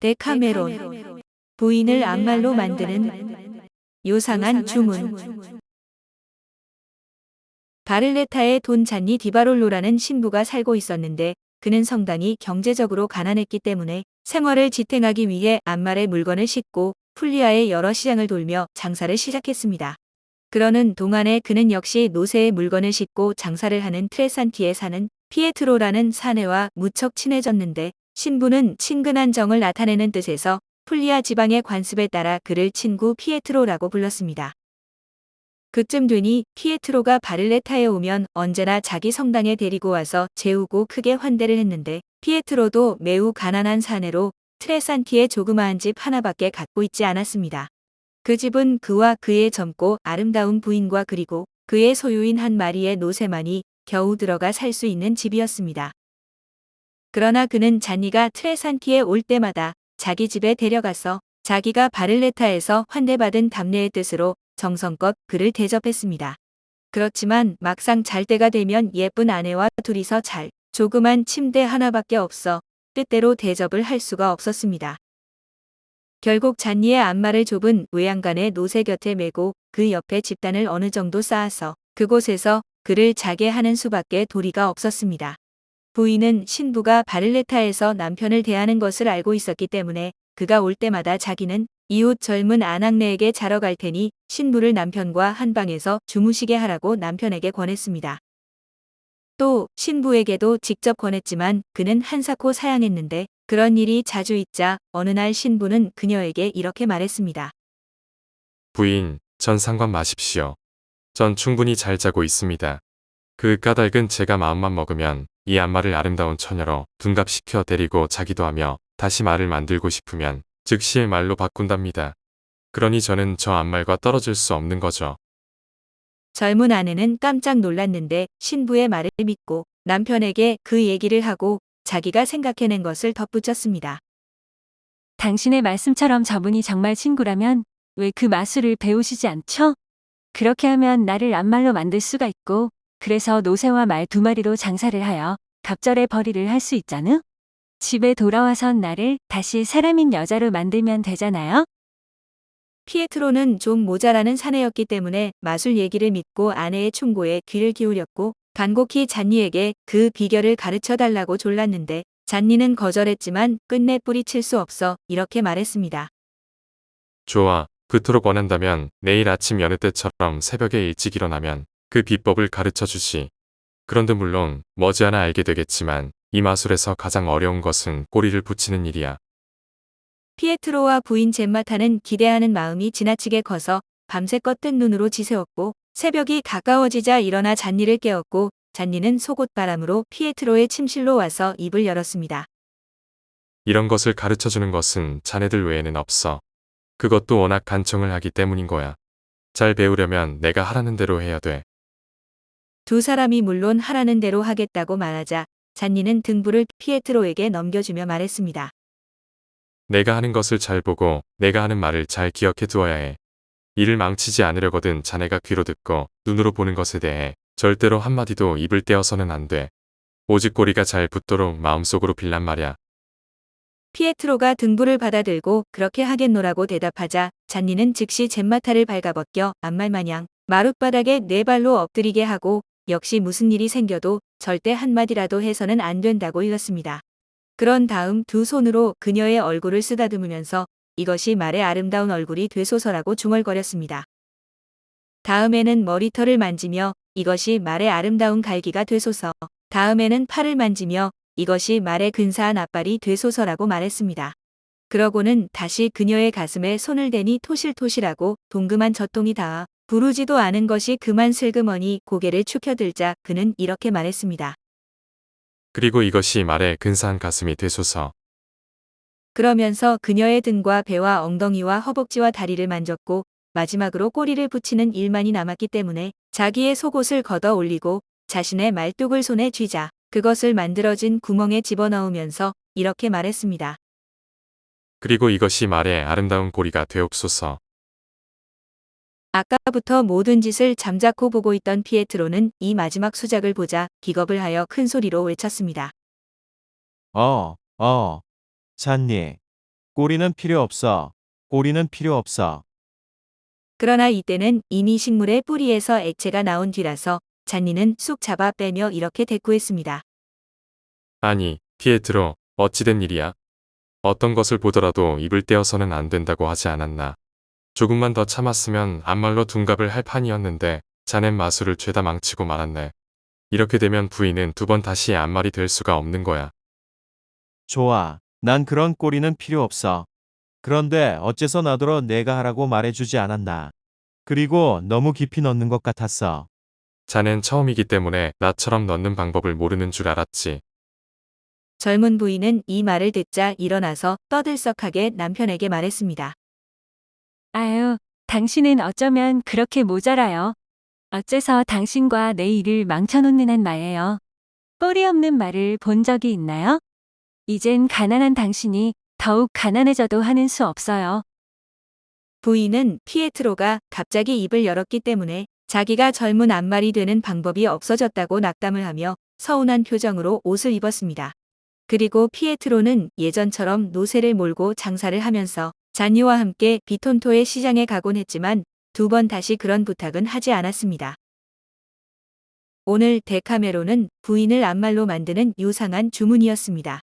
데카메론. 부인을 암말로 만드는 요상한 주문. 바를레타에 돈 잔니 디바롤로라는 신부가 살고 있었는데 그는 상당히 경제적으로 가난했기 때문에 생활을 지탱하기 위해 암말에 물건을 싣고 풀리아의 여러 시장을 돌며 장사를 시작했습니다. 그러는 동안에 그는 역시 노새의 물건을 싣고 장사를 하는 트레산티에 사는 피에트로라는 사내와 무척 친해졌는데 신부는 친근한 정을 나타내는 뜻에서 풀리아 지방의 관습에 따라 그를 친구 피에트로라고 불렀습니다. 그쯤 되니 피에트로가 바를레타에 오면 언제나 자기 성당에 데리고 와서 재우고 크게 환대를 했는데 피에트로도 매우 가난한 사내로 트레산티에 조그마한 집 하나밖에 갖고 있지 않았습니다. 그 집은 그와 그의 젊고 아름다운 부인과 그리고 그의 소유인 한 마리의 노새만이 겨우 들어가 살 수 있는 집이었습니다. 그러나 그는 잔니가 트레산티에 올 때마다 자기 집에 데려가서 자기가 바를레타에서 환대받은 답례의 뜻으로 정성껏 그를 대접했습니다. 그렇지만 막상 잘 때가 되면 예쁜 아내와 둘이서 잘 조그만 침대 하나밖에 없어 뜻대로 대접을 할 수가 없었습니다. 결국 잔니의 안마를 좁은 외양간의 노새 곁에 메고 그 옆에 집단을 어느 정도 쌓아서 그곳에서 그를 자게 하는 수밖에 도리가 없었습니다. 부인은 신부가 바를레타에서 남편을 대하는 것을 알고 있었기 때문에 그가 올 때마다 자기는 이웃 젊은 아낙네에게 자러 갈 테니 신부를 남편과 한 방에서 주무시게 하라고 남편에게 권했습니다. 또 신부에게도 직접 권했지만 그는 한사코 사양했는데 그런 일이 자주 있자 어느 날 신부는 그녀에게 이렇게 말했습니다. 부인, 전 상관 마십시오. 전 충분히 잘 자고 있습니다. 그 까닭은 제가 마음만 먹으면 이 안마를 아름다운 처녀로 둔갑시켜 데리고 자기도 하며 다시 말을 만들고 싶으면 즉시 말로 바꾼답니다. 그러니 저는 저 안말과 떨어질 수 없는 거죠. 젊은 아내는 깜짝 놀랐는데 신부의 말을 믿고 남편에게 그 얘기를 하고 자기가 생각해낸 것을 덧붙였습니다. 당신의 말씀처럼 저분이 정말 친구라면 왜 그 마술을 배우시지 않죠? 그렇게 하면 나를 암말로 만들 수가 있고 그래서 노새와 말 2마리로 장사를 하여 갑절에 벌이를 할 수 있잖아? 집에 돌아와선 나를 다시 사람인 여자로 만들면 되잖아요? 피에트로는 좀 모자라는 사내였기 때문에 마술 얘기를 믿고 아내의 충고에 귀를 기울였고 간곡히 잔니에게 그 비결을 가르쳐 달라고 졸랐는데 잔니는 거절했지만 끝내 뿌리칠 수 없어 이렇게 말했습니다. 좋아, 그토록 원한다면 내일 아침 여느 때처럼 새벽에 일찍 일어나면 그 비법을 가르쳐 주시. 그런데 물론 머지않아 알게 되겠지만 이 마술에서 가장 어려운 것은 꼬리를 붙이는 일이야. 피에트로와 부인 젬마타는 기대하는 마음이 지나치게 커서 밤새껏 뜬 눈으로 지새웠고 새벽이 가까워지자 일어나 잔니를 깨웠고 잔니는 속옷바람으로 피에트로의 침실로 와서 입을 열었습니다. 이런 것을 가르쳐 주는 것은 자네들 외에는 없어. 그것도 워낙 간청을 하기 때문인 거야. 잘 배우려면 내가 하라는 대로 해야 돼. 두 사람이 물론 하라는 대로 하겠다고 말하자 잔니는 등불을 피에트로에게 넘겨주며 말했습니다. 내가 하는 것을 잘 보고 내가 하는 말을 잘 기억해 두어야 해. 일을 망치지 않으려거든 자네가 귀로 듣고 눈으로 보는 것에 대해 절대로 한마디도 입을 떼어서는 안 돼. 오직 꼬리가 잘 붙도록 마음속으로 빌란 말이야. 피에트로가 등불을 받아들고 그렇게 하겠노라고 대답하자 잔니는 즉시 젬마타를 발가벗겨 앞말마냥 마룻바닥에 4발로 엎드리게 하고 역시 무슨 일이 생겨도 절대 한마디라도 해서는 안 된다고 일렀습니다. 그런 다음 두 손으로 그녀의 얼굴을 쓰다듬으면서 이것이 말의 아름다운 얼굴이 되소서라고 중얼거렸습니다. 다음에는 머리털을 만지며 이것이 말의 아름다운 갈기가 되소서. 다음에는 팔을 만지며 이것이 말의 근사한 앞발이 되소서라고 말했습니다. 그러고는 다시 그녀의 가슴에 손을 대니 토실토실하고 동금한 젖통이 닿아 부르지도 않은 것이 그만 슬그머니 고개를 축혀들자 그는 이렇게 말했습니다. 그리고 이것이 말의 근사한 가슴이 되소서. 그러면서 그녀의 등과 배와 엉덩이와 허벅지와 다리를 만졌고 마지막으로 꼬리를 붙이는 일만이 남았기 때문에 자기의 속옷을 걷어 올리고 자신의 말뚝을 손에 쥐자 그것을 만들어진 구멍에 집어넣으면서 이렇게 말했습니다. 그리고 이것이 말의 아름다운 꼬리가 되옵소서. 아까부터 모든 짓을 잠자코 보고 있던 피에트로는 이 마지막 수작을 보자 기겁을 하여 큰 소리로 외쳤습니다. 잔니. 꼬리는 필요 없어. 꼬리는 필요 없어. 그러나 이때는 이미 식물의 뿌리에서 액체가 나온 뒤라서 잔니는 쑥 잡아 빼며 이렇게 대꾸했습니다. 아니, 피에트로, 어찌된 일이야? 어떤 것을 보더라도 입을 떼어서는 안 된다고 하지 않았나. 조금만 더 참았으면 암말로 둔갑을 할 판이었는데 자넨 마술을 죄다 망치고 말았네. 이렇게 되면 부인은 두 번 다시 암말이 될 수가 없는 거야. 좋아. 난 그런 꼬리는 필요 없어. 그런데 어째서 나더러 내가 하라고 말해주지 않았나. 그리고 너무 깊이 넣는 것 같았어. 자넨 처음이기 때문에 나처럼 넣는 방법을 모르는 줄 알았지. 젊은 부인은 이 말을 듣자 일어나서 떠들썩하게 남편에게 말했습니다. 아유, 당신은 어쩌면 그렇게 모자라요. 어째서 당신과 내 일을 망쳐놓는 한 말이에요. 뿌리 없는 말을 본 적이 있나요? 이젠 가난한 당신이 더욱 가난해져도 하는 수 없어요. 부인은 피에트로가 갑자기 입을 열었기 때문에 자기가 젊은 암말이 되는 방법이 없어졌다고 낙담을 하며 서운한 표정으로 옷을 입었습니다. 그리고 피에트로는 예전처럼 노새를 몰고 장사를 하면서 잔니와 함께 비톤토의 시장에 가곤 했지만 두 번 다시 그런 부탁은 하지 않았습니다. 오늘 데카메론은 부인을 암말로 만드는 유상한 주문이었습니다.